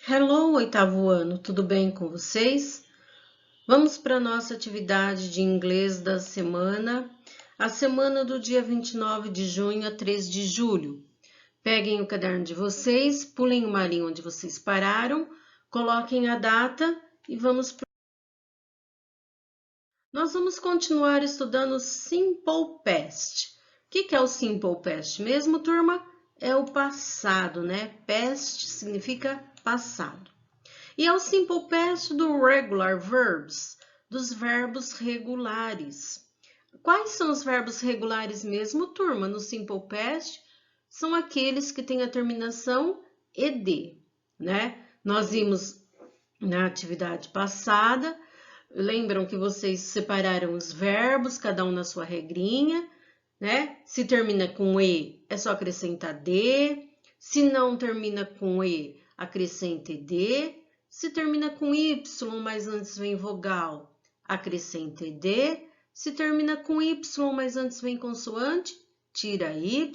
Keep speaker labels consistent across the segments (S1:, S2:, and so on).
S1: Hello, oitavo ano, tudo bem com vocês? Vamos para a nossa atividade de inglês da semana, a semana do dia 29 de junho a 3 de julho. Peguem o caderno de vocês, pulem uma linha onde vocês pararam, coloquem a data e Nós vamos continuar estudando Simple Past. O que é o Simple Past mesmo, turma? É o passado, né? Past significa passado. E é o Simple Past do Regular Verbs, dos verbos regulares. Quais são os verbos regulares mesmo, turma? No Simple Past, são aqueles que têm a terminação ed, né? Nós vimos na atividade passada, lembram que vocês separaram os verbos, cada um na sua regrinha, né? Se termina com e, é só acrescentar d. Se não termina com e, acrescente ed. Se termina com y, mas antes vem vogal, acrescente ed. Se termina com y, mas antes vem consoante, tira y,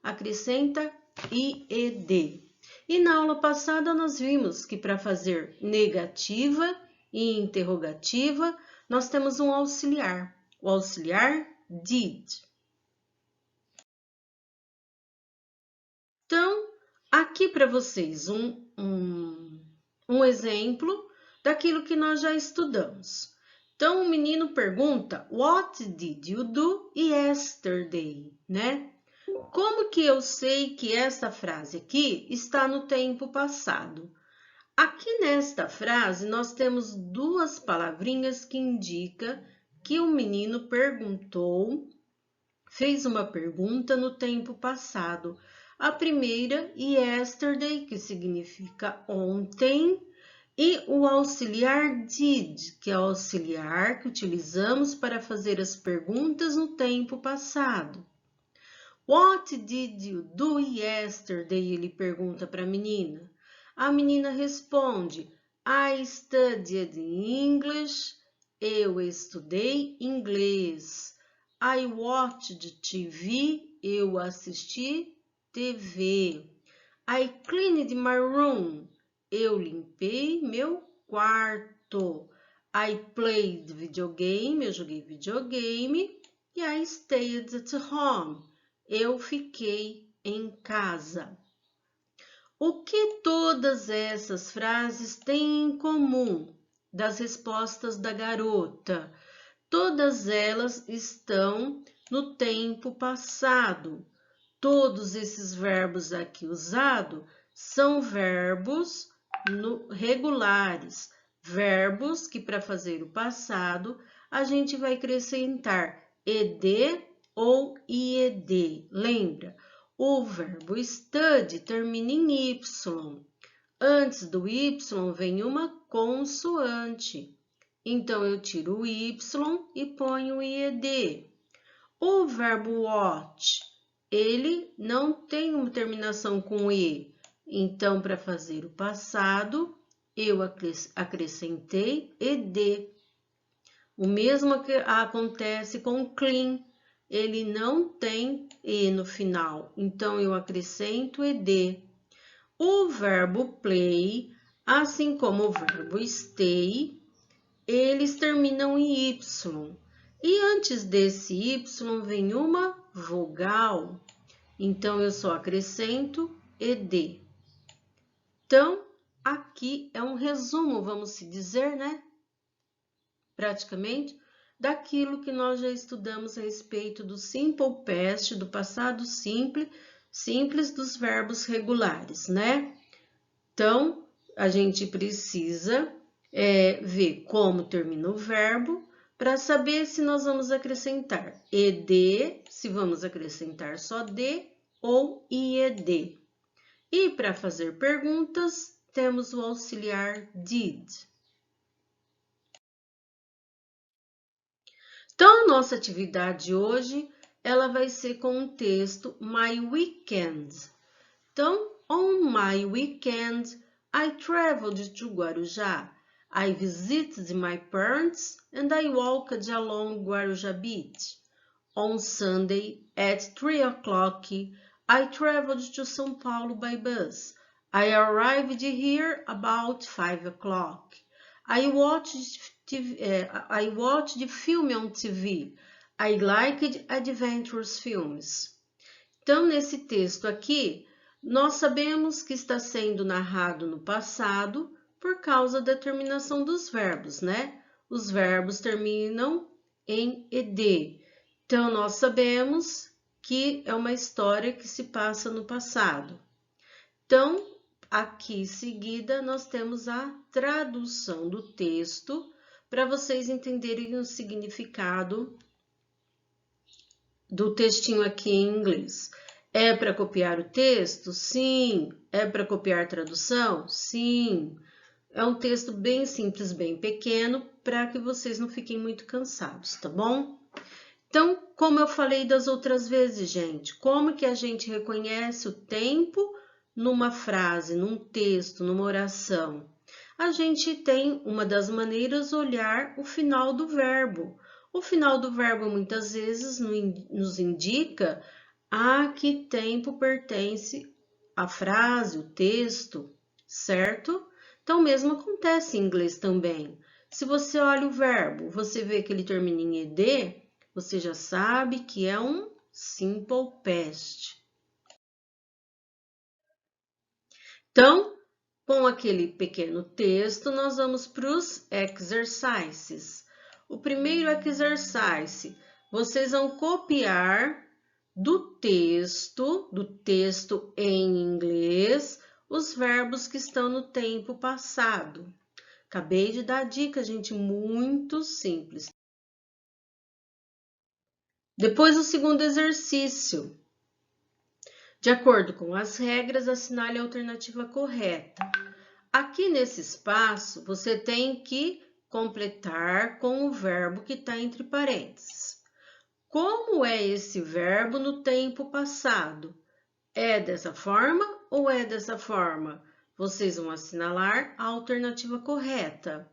S1: acrescenta ied. E na aula passada nós vimos que para fazer negativa e interrogativa, nós temos um auxiliar, o auxiliar did. Então, aqui para vocês um exemplo daquilo que nós já estudamos. Então, o menino pergunta, What did you do yesterday? Né? Como que eu sei que esta frase aqui está no tempo passado? Aqui nesta frase, nós temos duas palavrinhas que indicam que o menino perguntou, fez uma pergunta no tempo passado. A primeira, yesterday, que significa ontem, e o auxiliar did, que é o auxiliar que utilizamos para fazer as perguntas no tempo passado. What did you do yesterday? Ele pergunta para a menina. A menina responde, I studied English. Eu estudei inglês. I watched TV. Eu assisti TV. I cleaned my room. Eu limpei meu quarto. I played videogame. Eu joguei videogame. E I stayed at home. Eu fiquei em casa. O que todas essas frases têm em comum das respostas da garota? Todas elas estão no tempo passado. Todos esses verbos aqui usados são verbos regulares, verbos que para fazer o passado a gente vai acrescentar ed ou ied. Lembra? O verbo study termina em y. Antes do y vem uma consoante. Então, eu tiro o y e ponho o ied. O verbo watch, ele não tem uma terminação com e. Então, para fazer o passado, eu acrescentei ed. O mesmo que acontece com clean. Ele não tem e no final, então eu acrescento ed. O verbo play, assim como o verbo stay, eles terminam em y. E antes desse y vem uma vogal, então eu só acrescento ed. Então, aqui é um resumo, vamos se dizer, né? Praticamente, daquilo que nós já estudamos a respeito do simple past, do passado simples dos verbos regulares, né? Então, a gente precisa ver como termina o verbo para saber se nós vamos acrescentar ed, se vamos acrescentar só d ou ied. E para fazer perguntas, temos o auxiliar did. Então, a nossa atividade hoje, ela vai ser com o texto My Weekend. Então, on my weekend, I traveled to Guarujá. I visited my parents and I walked along Guarujá Beach. On Sunday, at 3 o'clock, I traveled to São Paulo by bus. I arrived here about 5 o'clock. I watched film on TV. I liked adventurous films. Então, nesse texto aqui, nós sabemos que está sendo narrado no passado por causa da terminação dos verbos, né? Os verbos terminam em ed. Então, nós sabemos que é uma história que se passa no passado. Então, aqui em seguida, nós temos a tradução do texto para vocês entenderem o significado do textinho aqui em inglês. É para copiar o texto? Sim. É para copiar a tradução? Sim. É um texto bem simples, bem pequeno, para que vocês não fiquem muito cansados, tá bom? Então, como eu falei das outras vezes, gente, como que a gente reconhece o tempo numa frase, num texto, numa oração? A gente tem uma das maneiras olhar o final do verbo. O final do verbo muitas vezes nos indica a que tempo pertence a frase, o texto, certo? Então, o mesmo acontece em inglês também. Se você olha o verbo, você vê que ele termina em ed, você já sabe que é um simple past. Então, com aquele pequeno texto, nós vamos para os exercises. O primeiro exercise, vocês vão copiar do texto em inglês, os verbos que estão no tempo passado. Acabei de dar a dica, gente, muito simples. Depois, o segundo exercício. De acordo com as regras, assinale a alternativa correta. Aqui nesse espaço, você tem que completar com o verbo que está entre parênteses. Como é esse verbo no tempo passado? É dessa forma ou é dessa forma? Vocês vão assinalar a alternativa correta.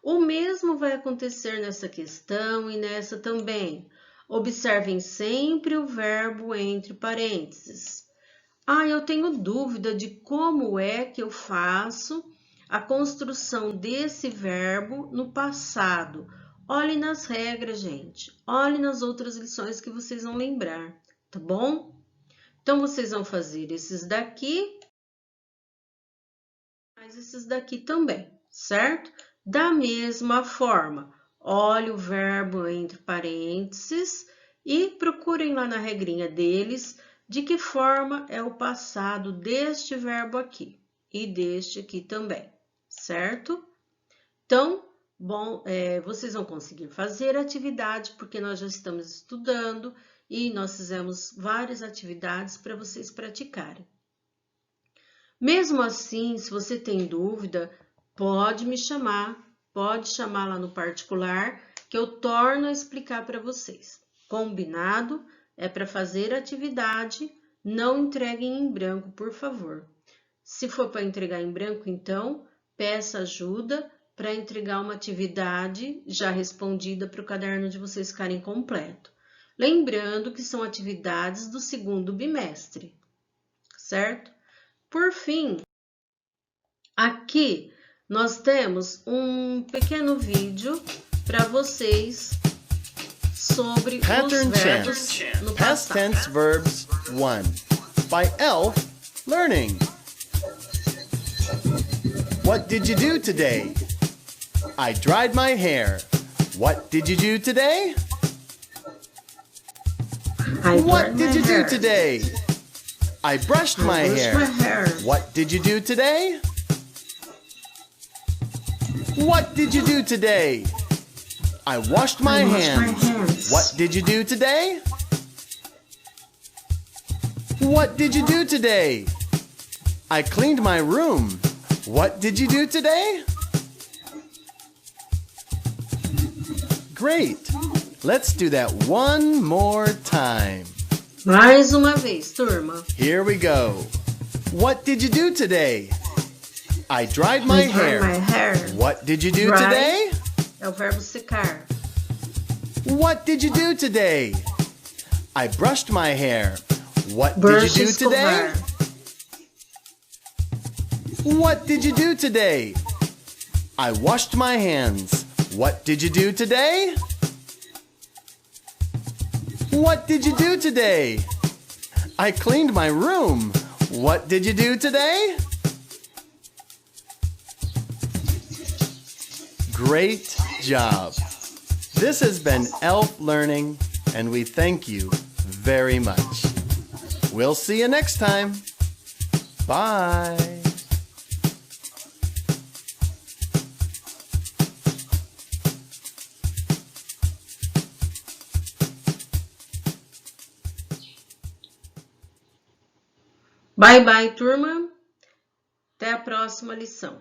S1: O mesmo vai acontecer nessa questão e nessa também. Observem sempre o verbo entre parênteses. Eu tenho dúvida de como é que eu faço a construção desse verbo no passado. Olhe nas regras, gente. Olhe nas outras lições que vocês vão lembrar, tá bom? Então, vocês vão fazer esses daqui, mas esses daqui também, certo? Da mesma forma, olhe o verbo entre parênteses e procurem lá na regrinha deles de que forma é o passado deste verbo aqui e deste aqui também, certo? Então, vocês vão conseguir fazer a atividade porque nós já estamos estudando e nós fizemos várias atividades para vocês praticarem. Mesmo assim, se você tem dúvida, pode me chamar, pode chamar lá no particular que eu torno a explicar para vocês. Combinado? É para fazer a atividade, não entreguem em branco, por favor. Se for para entregar em branco, então, peça ajuda para entregar uma atividade já respondida para o caderno de vocês ficarem completo. Lembrando que são atividades do segundo bimestre, certo? Por fim, aqui nós temos um pequeno vídeo para vocês sobre
S2: Pattern
S1: os verbos
S2: Chant.
S1: no
S2: Past
S1: passado.
S2: Tense Verbs 1 by Elf Learning. What did you do today? I dried my hair. What did you do today? What did you do today? I brushed my hair. What did you do today? What did you do today? I washed my hands. What did you do today? What did you do today? I cleaned my room. What did you do today? Great. Let's do that one more time.
S1: Mais uma vez, turma.
S2: Here we go. What did you do today? I dried my hair. What did you do
S1: Dry
S2: today?
S1: É o verbo secar.
S2: What did you do today? I brushed my hair. What
S1: Brush
S2: did you do today?
S1: escovar.
S2: What did you do today? I washed my hands. What did you do today? What did you do today? I cleaned my room. What did you do today? Great job. This has been ELF Learning, and we thank you very much. We'll see you next time. Bye.
S1: Bye, bye, turma. Até a próxima lição.